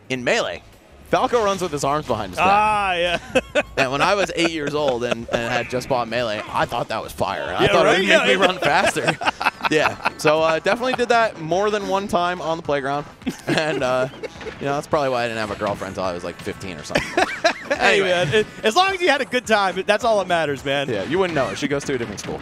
in Melee, Falco runs with his arms behind his back. Ah, yeah. And when I was 8 years old and had just bought Melee, I thought that was fire. Yeah, I thought right? it would make me run faster. Yeah, so definitely did that more than one time on the playground. And, you know, that's probably why I didn't have a girlfriend until I was like 15 or something. Hey, Anyway. man, as long as you had a good time, that's all that matters, man. Yeah, you wouldn't know her. She goes to a different school.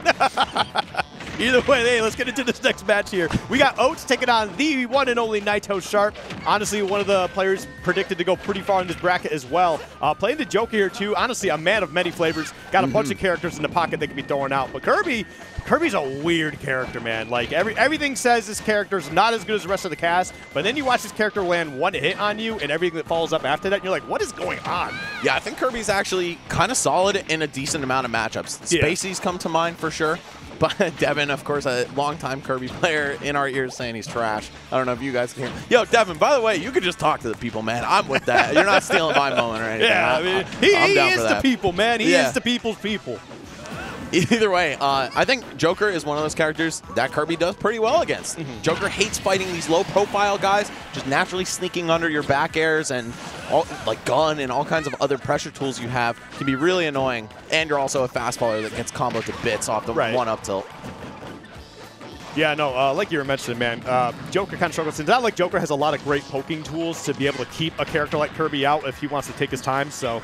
Either way, hey, let's get into this next match here. We got Oats taking on the one and only naitosharp. Honestly, one of the players predicted to go pretty far in this bracket as well. Playing the Joker here, too. Honestly, a man of many flavors. Got a bunch of characters in the pocket that can be thrown out. But Kirby's a weird character, man. Like, everything says this character's not as good as the rest of the cast, but then you watch this character land one hit on you and everything that follows up after that, and you're like, what is going on? Yeah, I think Kirby's actually kind of solid in a decent amount of matchups. Yeah. Spacey's come to mind for sure. But Devin, of course, a longtime Kirby player in our ears saying he's trash. I don't know if you guys can hear. Yo, Devin, by the way, you could just talk to the people, man. I'm with that. You're not stealing my moment or anything. Yeah, I mean, he is the people, man. He is the people's people. Either way, I think Joker is one of those characters that Kirby does pretty well against. Joker hates fighting these low-profile guys, just naturally sneaking under your back airs and like gun and all kinds of other pressure tools you have can be really annoying. And you're also a fast faller that gets comboed to bits off the one-up tilt. Yeah, no, like you were mentioning, man, Joker kind of struggles. It's not like Joker has a lot of great poking tools to be able to keep a character like Kirby out if he wants to take his time. So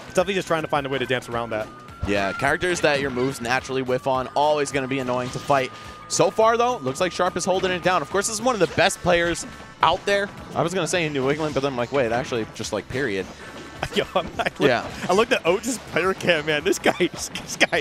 it's definitely just trying to find a way to dance around that. Yeah, characters that your moves naturally whiff on, always going to be annoying to fight. So far, though, looks like Sharp is holding it down. Of course, this is one of the best players out there. I was going to say in New England, but then I'm like, wait, actually, just like period. Yo, I looked at Oats' player cam, man. This guy's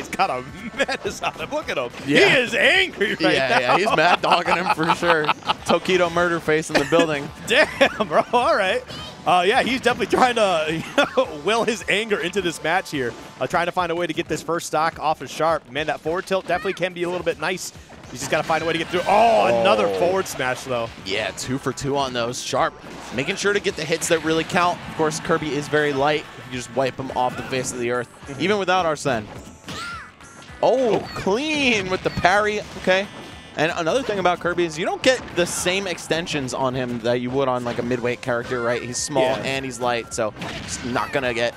got a menace on him. Look at him. Yeah. He is angry right now. Yeah, he's mad dogging him for sure. Tokido murder face in the building. Damn, bro. All right. Yeah, he's definitely trying to will his anger into this match here. Trying to find a way to get this first stock off of Sharp. Man, that forward tilt definitely can be a little bit nice. He's just got to find a way to get through. Oh, another forward smash, though. Yeah, 2 for 2 on those. Sharp making sure to get the hits that really count. Of course, Kirby is very light. You just wipe him off the face of the earth, even without Arsene. Oh, clean with the parry. Okay. And another thing about Kirby is you don't get the same extensions on him that you would on like a midweight character, right? He's small and he's light, so he's not going to get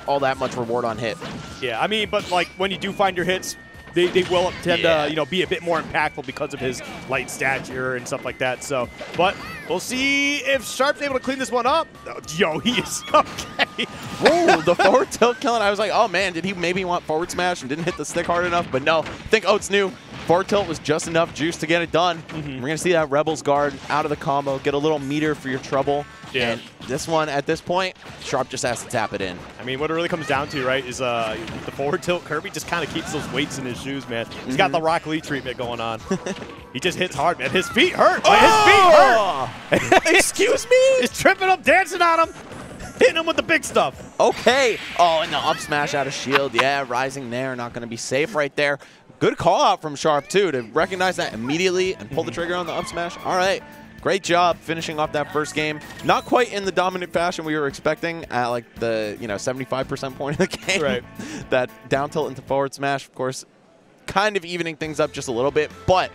all that much reward on hit. Yeah, I mean, but like when you do find your hits, they will tend to be a bit more impactful because of his light stature and stuff like that. So, but we'll see if Sharp's able to clean this one up. Oh, yo, he is okay. Whoa, the forward tilt killing. I was like, oh man, did he maybe want forward smash and didn't hit the stick hard enough? But no, I think Oats knew. Forward tilt was just enough juice to get it done. We're going to see that Rebels guard out of the combo, get a little meter for your trouble. Yeah. And this one, at this point, Sharp just has to tap it in. I mean, what it really comes down to, right, is the forward tilt. Kirby just kind of keeps those weights in his shoes, man. He's got the Rock Lee treatment going on. He just hits hard, man. His feet hurt. Oh! His feet hurt. Excuse me? He's tripping up, dancing on him, hitting him with the big stuff. Okay. Oh, and the up smash out of shield. Yeah, rising there. Not going to be safe right there. Good call out from Sharp, too, to recognize that immediately and pull the trigger on the up smash. All right. Great job finishing off that first game. Not quite in the dominant fashion we were expecting at like the 75% point of the game. Right. That down tilt into forward smash, of course, kind of evening things up just a little bit, but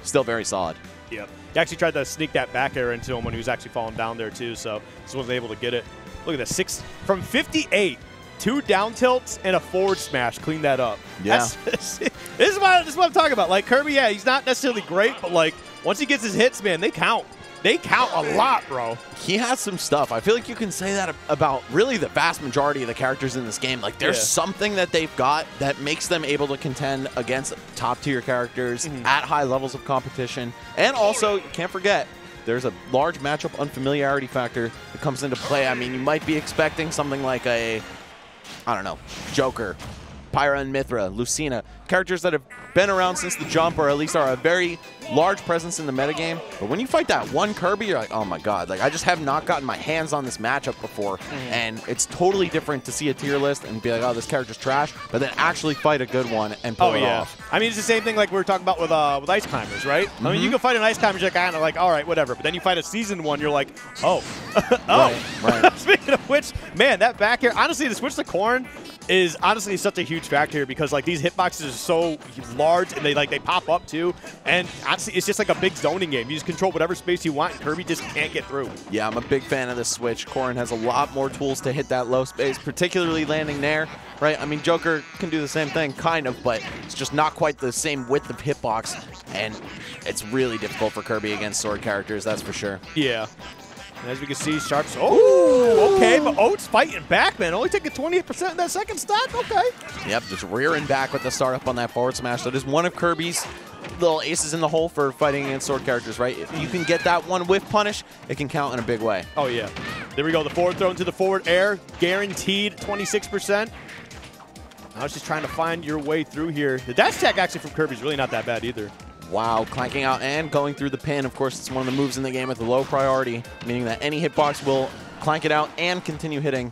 still very solid. Yep. He actually tried to sneak that back air into him when he was actually falling down there too, so just wasn't able to get it. Look at this, 6 from 58. 2 down tilts and a forward smash. Clean that up. Yeah. This is what I'm talking about. Like, Kirby, yeah, he's not necessarily great, but, like, once he gets his hits, man, they count. They count a lot, bro. He has some stuff. I feel like you can say that about really the vast majority of the characters in this game. Like, there's something that they've got that makes them able to contend against top-tier characters at high levels of competition. And also, you can't forget, there's a large matchup unfamiliarity factor that comes into play. I mean, you might be expecting something like a, I don't know, Joker, Pyra and Mithra, Lucina, characters that have been around since the jump or at least are a very large presence in the metagame. But when you fight that one Kirby, you're like, oh my god, like I just have not gotten my hands on this matchup before. And it's totally different to see a tier list and be like, oh, this character's trash, but then actually fight a good one and pull it off. I mean, it's the same thing like we were talking about with Ice Climbers, right? I mean, you can fight an Ice Climber, you're kind of like, all right, whatever. But then you fight a seasoned one, you're like, oh. Right. Speaking of which, man, that back air, honestly, to switch to Corrin, is honestly such a huge factor here because like these hitboxes are so large and they pop up too. And honestly, it's just like a big zoning game. You just control whatever space you want, and Kirby just can't get through. Yeah, I'm a big fan of this switch. Corrin has a lot more tools to hit that low space, particularly landing there, right? I mean, Joker can do the same thing, kind of, but it's just not quite the same width of hitbox, and it's really difficult for Kirby against sword characters, that's for sure. Yeah. And as we can see, Sharp's, oh, okay, but Oats fighting back, man. Only taking 28% in that second stock, okay. Yep, just rearing back with the startup on that forward smash. That is one of Kirby's little aces in the hole for fighting against sword characters, right? If you can get that one whiff punish, it can count in a big way. Oh, yeah. There we go, the forward throw into the forward air, guaranteed 26%. Now it's just trying to find your way through here. The dash attack actually from Kirby is really not that bad either. Wow, clanking out and going through the pin. Of course, it's one of the moves in the game with a low priority, meaning that any hitbox will clank it out and continue hitting.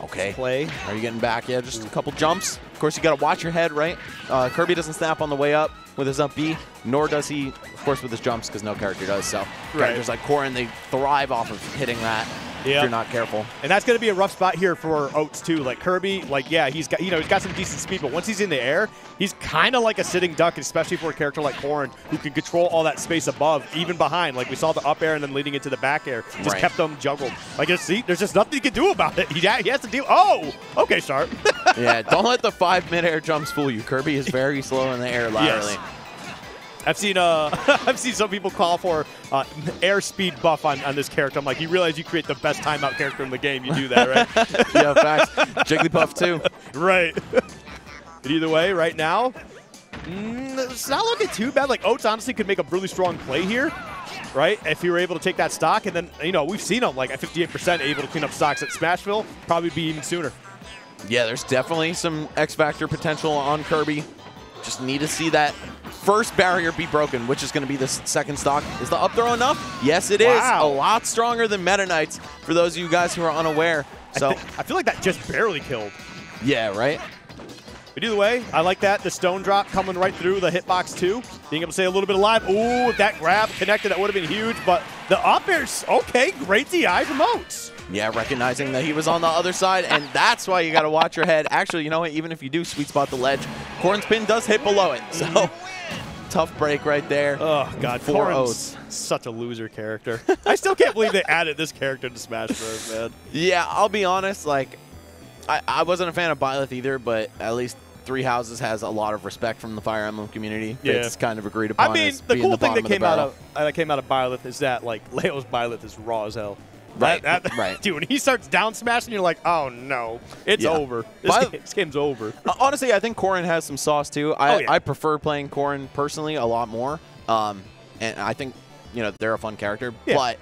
Okay. Play. Are you getting back? Yeah, just a couple jumps. Of course, you got to watch your head, right? Kirby doesn't snap on the way up with his up B, nor does he, of course, with his jumps, because no character does. So characters like Corrin, they thrive off of hitting that. If you're not careful. And that's going to be a rough spot here for Oats too. Like Kirby, like yeah, he's got he's got some decent speed, but once he's in the air, he's kind of like a sitting duck, especially for a character like Corrin who can control all that space above, even behind. Like we saw the up air and then leading into the back air, just kept them juggled. Like see, there's just nothing you can do about it. He has to deal. Oh, okay, Sharp. Yeah, don't let the 5 mid-air jumps fool you. Kirby is very slow in the air laterally. Yes. I've seen some people call for airspeed buff on this character. I'm like, you realize you create the best timeout character in the game. You do that, right? Yeah, facts. Jigglypuff too. Right. But either way, right now, it's not looking too bad. Like Oats honestly could make a really strong play here, right? If you were able to take that stock, and then we've seen him like at 58% able to clean up stocks at Smashville. Probably be even sooner. Yeah, there's definitely some X Factor potential on Kirby. Just need to see that first barrier be broken, which is going to be the second stock. Is the up throw enough? Yes, it is. A lot stronger than Meta Knights, for those of you guys who are unaware. So I feel like that just barely killed. Yeah, right? But either way, I like that. The stone drop coming right through the hitbox too. Being able to stay a little bit alive. Ooh, if that grab connected, that would have been huge. But the up air's okay. Great DI from Oats. Yeah, recognizing that he was on the other side, and that's why you got to watch your head. Actually, you know what? Even if you do sweet spot the ledge, Corrin's pin does hit below it. So tough break right there. Oh, God. For Oats. Such a loser character. I still can't believe they added this character to Smash Bros, man. Yeah, I'll be honest. Like, I wasn't a fan of Byleth either, but at least Three Houses has a lot of respect from the Fire Emblem community. Yeah. It's kind of agreed upon. I mean, the cool thing that came out of Byleth is that, like, Leo's Byleth is raw as hell. Right, right. Dude, when he starts down smashing, you're like, oh, no. It's over. This game's over. Honestly, I think Corrin has some sauce, too. I prefer playing Corrin personally a lot more. And I think, they're a fun character. Yeah. But